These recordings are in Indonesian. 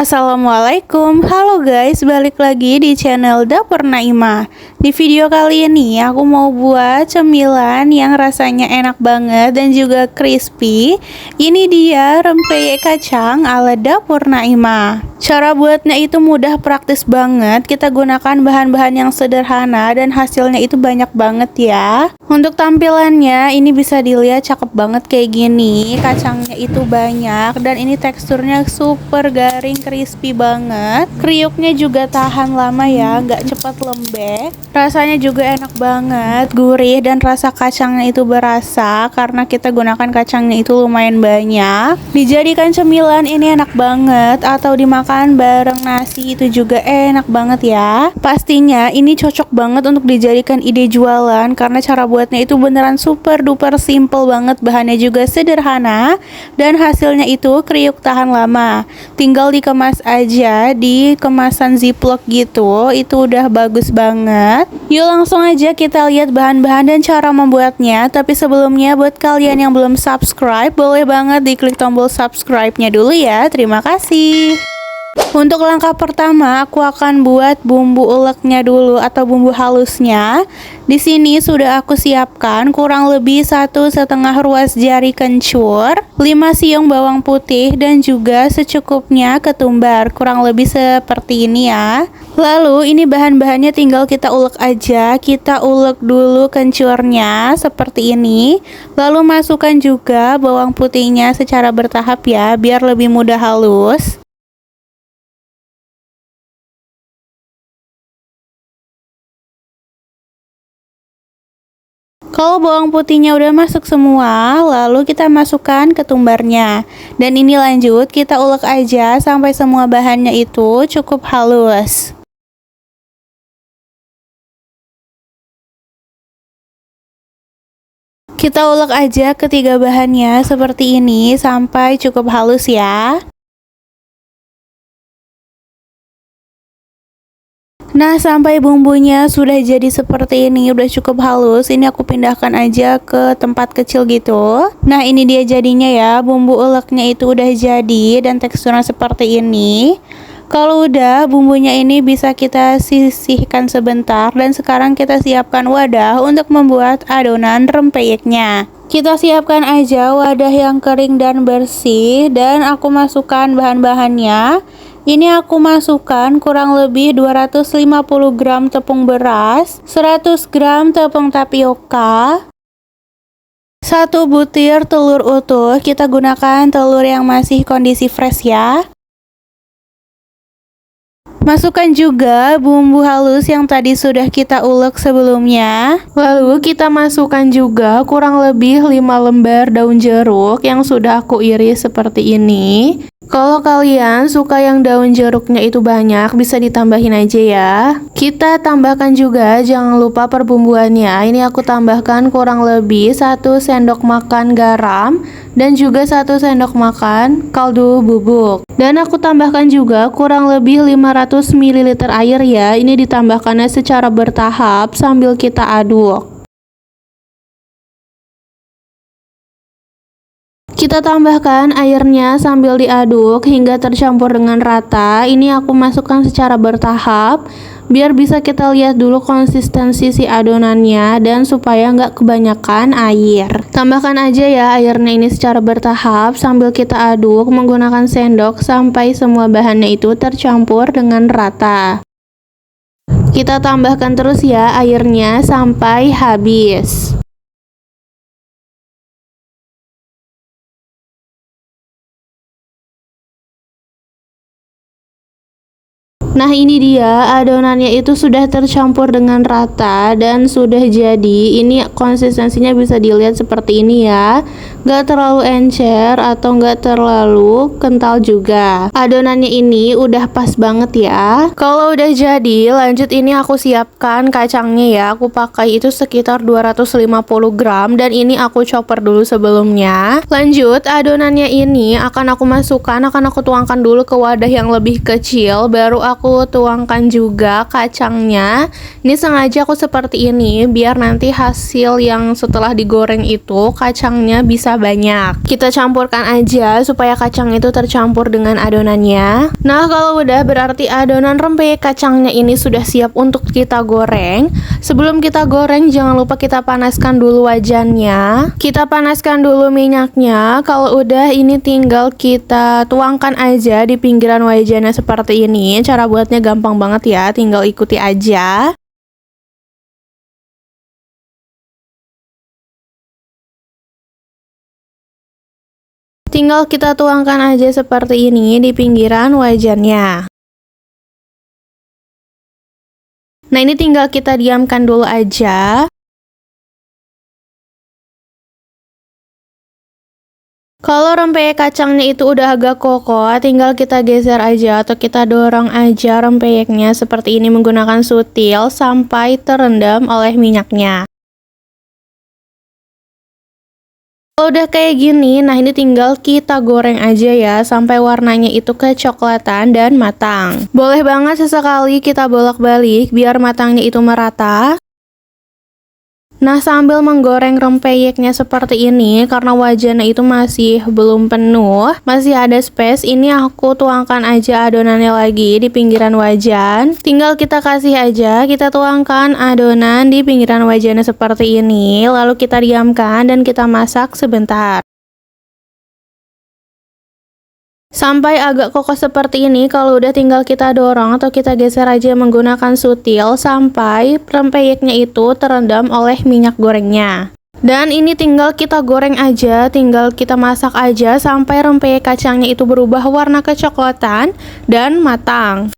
Assalamualaikum, halo guys, balik lagi di channel Dapur Naimah. Di video kali ini aku mau buat cemilan yang rasanya enak banget dan juga crispy. Ini dia rempeyek kacang ala Dapur Naimah. Cara buatnya itu mudah, praktis banget. Kita gunakan bahan-bahan yang sederhana dan hasilnya itu banyak banget ya. Untuk tampilannya ini bisa dilihat cakep banget kayak gini. Kacangnya itu banyak dan ini teksturnya super garing, crispy banget. Kriuknya juga tahan lama ya, nggak cepat lembek. Rasanya juga enak banget, gurih, dan rasa kacangnya itu berasa karena kita gunakan kacangnya itu lumayan banyak. Dijadikan cemilan ini enak banget, atau dimakan bareng nasi itu juga enak banget ya. Pastinya ini cocok banget untuk dijadikan ide jualan karena cara buatnya itu beneran super duper simple banget, bahannya juga sederhana dan hasilnya itu kriuk tahan lama. Tinggal dikemas aja di kemasan ziplock gitu, itu udah bagus banget. Yuk langsung aja kita lihat bahan-bahan dan cara membuatnya. Tapi sebelumnya buat kalian yang belum subscribe, boleh banget diklik tombol subscribe-nya dulu ya. Terima kasih. Untuk langkah pertama, aku akan buat bumbu uleknya dulu atau bumbu halusnya. Di sini sudah aku siapkan kurang lebih 1,5 ruas jari kencur, 5 siung bawang putih, dan juga secukupnya ketumbar, kurang lebih seperti ini ya. Lalu ini bahan-bahannya tinggal kita ulek aja. Kita ulek dulu kencurnya seperti ini. Lalu masukkan juga bawang putihnya secara bertahap ya, biar lebih mudah halus. Kalau bawang putihnya udah masuk semua, lalu kita masukkan ketumbarnya. Dan ini lanjut, kita ulek aja sampai semua bahannya itu cukup halus. Kita ulek aja ketiga bahannya seperti ini sampai cukup halus ya. Nah, sampai bumbunya sudah jadi seperti ini, udah cukup halus. Ini aku pindahkan aja ke tempat kecil gitu. Nah, ini dia jadinya ya. Bumbu uleknya itu udah jadi dan teksturnya seperti ini. Kalau udah, bumbunya ini bisa kita sisihkan sebentar. Dan sekarang kita siapkan wadah untuk membuat adonan rempeyeknya. Kita siapkan aja wadah yang kering dan bersih. Dan aku masukkan bahan-bahannya. Ini aku masukkan kurang lebih 250 gram tepung beras, 100 gram tepung tapioka, 1 butir telur utuh. Kita gunakan telur yang masih kondisi fresh ya. Masukkan juga bumbu halus yang tadi sudah kita ulek sebelumnya. Lalu kita masukkan juga kurang lebih 5 lembar daun jeruk yang sudah aku iris seperti ini. Kalau kalian suka yang daun jeruknya itu banyak, bisa ditambahin aja ya. Kita tambahkan juga, jangan lupa perbumbuannya. Ini aku tambahkan kurang lebih 1 sendok makan garam dan juga 1 sendok makan kaldu bubuk. Dan aku tambahkan juga kurang lebih 500 ml air ya. Ini ditambahkannya secara bertahap sambil kita aduk. Kita tambahkan airnya sambil diaduk hingga tercampur dengan rata. Ini aku masukkan secara bertahap biar bisa kita lihat dulu konsistensi si adonannya dan supaya nggak kebanyakan air. Tambahkan aja ya airnya ini secara bertahap sambil kita aduk menggunakan sendok sampai semua bahannya itu tercampur dengan rata. Kita tambahkan terus ya airnya sampai habis. Nah, ini dia adonannya itu sudah tercampur dengan rata dan sudah jadi. Ini konsistensinya bisa dilihat seperti ini ya. Gak terlalu encer atau gak terlalu kental juga. Adonannya ini udah pas banget ya. Kalau udah jadi, lanjut ini aku siapkan kacangnya ya. Aku pakai itu sekitar 250 gram dan ini aku chopper dulu sebelumnya. Lanjut, adonannya ini akan aku masukkan, akan aku tuangkan dulu ke wadah yang lebih kecil, baru aku tuangkan juga kacangnya. Ini sengaja aku seperti ini biar nanti hasil yang setelah digoreng itu kacangnya bisa usah banyak. Kita campurkan aja supaya kacang itu tercampur dengan adonannya. Nah, kalau udah berarti adonan rempeyek kacangnya ini sudah siap untuk kita goreng. Sebelum kita goreng, jangan lupa kita panaskan dulu wajannya. Kita panaskan dulu minyaknya. Kalau udah, ini tinggal kita tuangkan aja di pinggiran wajannya seperti ini. Cara buatnya gampang banget ya, tinggal ikuti aja. Tinggal kita tuangkan aja seperti ini di pinggiran wajannya. Nah, ini tinggal kita diamkan dulu aja. Kalau rempeyek kacangnya itu udah agak kokoh, tinggal kita geser aja atau kita dorong aja rempeyeknya seperti ini menggunakan sutil sampai terendam oleh minyaknya. Kalau udah kayak gini, nah ini tinggal kita goreng aja ya sampai warnanya itu kecoklatan dan matang. Boleh banget sesekali kita bolak-balik biar matangnya itu merata. Nah, sambil menggoreng rempeyeknya seperti ini, karena wajannya itu masih belum penuh, masih ada space, ini aku tuangkan aja adonannya lagi di pinggiran wajan. Tinggal kita kasih aja, kita tuangkan adonan di pinggiran wajannya seperti ini, lalu kita diamkan dan kita masak sebentar. Sampai agak kokoh seperti ini, kalau udah tinggal kita dorong atau kita geser aja menggunakan sutil sampai rempeyeknya itu terendam oleh minyak gorengnya. Dan ini tinggal kita goreng aja, tinggal kita masak aja sampai rempeyek kacangnya itu berubah warna kecoklatan dan matang.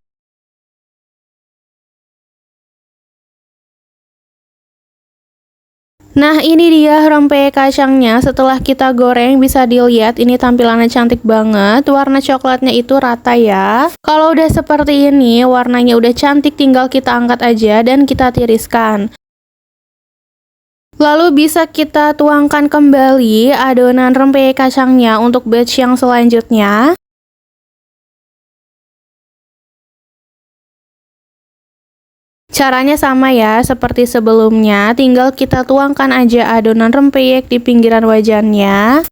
Nah, ini dia rempeyek kacangnya. Setelah kita goreng, bisa dilihat ini tampilannya cantik banget. Warna coklatnya itu rata ya. Kalau udah seperti ini, warnanya udah cantik, tinggal kita angkat aja dan kita tiriskan. Lalu bisa kita tuangkan kembali adonan rempeyek kacangnya untuk batch yang selanjutnya. Caranya sama ya, seperti sebelumnya, tinggal kita tuangkan aja adonan rempeyek di pinggiran wajannya.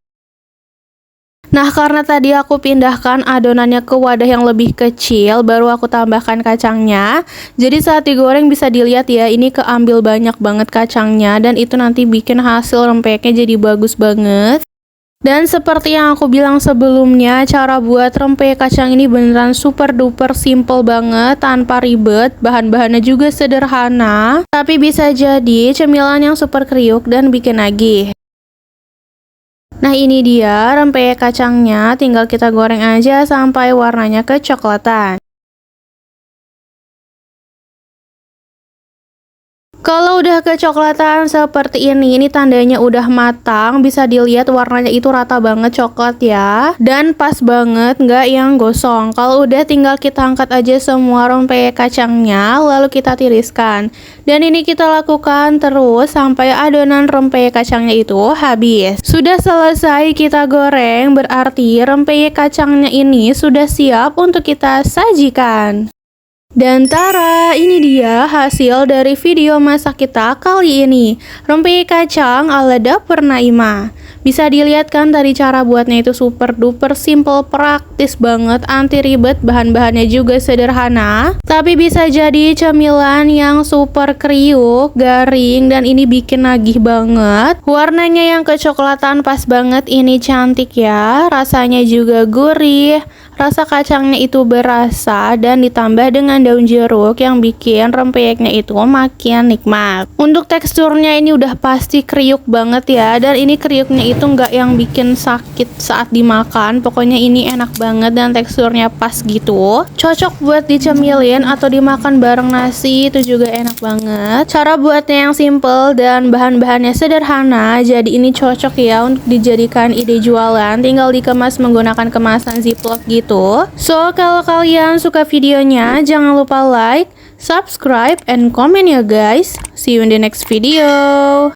Nah, karena tadi aku pindahkan adonannya ke wadah yang lebih kecil, baru aku tambahkan kacangnya. Jadi saat digoreng bisa dilihat ya, ini keambil banyak banget kacangnya, dan itu nanti bikin hasil rempeyeknya jadi bagus banget. Dan seperti yang aku bilang sebelumnya, cara buat rempeyek kacang ini beneran super duper simple banget, tanpa ribet, bahan-bahannya juga sederhana, tapi bisa jadi cemilan yang super kriuk dan bikin nagih. Nah, ini dia rempeyek kacangnya, tinggal kita goreng aja sampai warnanya kecoklatan. Kalau udah kecoklatan seperti ini tandanya udah matang. Bisa dilihat warnanya itu rata banget coklat ya. Dan pas banget, nggak yang gosong. Kalau udah tinggal kita angkat aja semua rempeyek kacangnya, lalu kita tiriskan. Dan ini kita lakukan terus sampai adonan rempeyek kacangnya itu habis. Sudah selesai kita goreng, berarti rempeyek kacangnya ini sudah siap untuk kita sajikan. Dan tara, ini dia hasil dari video masak kita kali ini. Rempeyek kacang ala dapur Naimah. Bisa dilihat kan tadi cara buatnya itu super duper simple, praktis banget, anti ribet, bahan-bahannya juga sederhana. Tapi bisa jadi cemilan yang super kriuk, garing, dan ini bikin nagih banget. Warnanya yang kecoklatan pas banget, ini cantik ya. Rasanya juga gurih. Rasa kacangnya itu berasa dan ditambah dengan daun jeruk yang bikin rempeyeknya itu makin nikmat. Untuk teksturnya ini udah pasti kriuk banget ya, dan ini kriuknya itu nggak yang bikin sakit saat dimakan. Pokoknya ini enak banget dan teksturnya pas gitu. Cocok buat dicemilin atau dimakan bareng nasi, itu juga enak banget. Cara buatnya yang simple dan bahan-bahannya sederhana, jadi ini cocok ya untuk dijadikan ide jualan. Tinggal dikemas menggunakan kemasan ziplock gitu. So, kalau kalian suka videonya, jangan lupa like, subscribe, and comment ya guys. See you in the next video.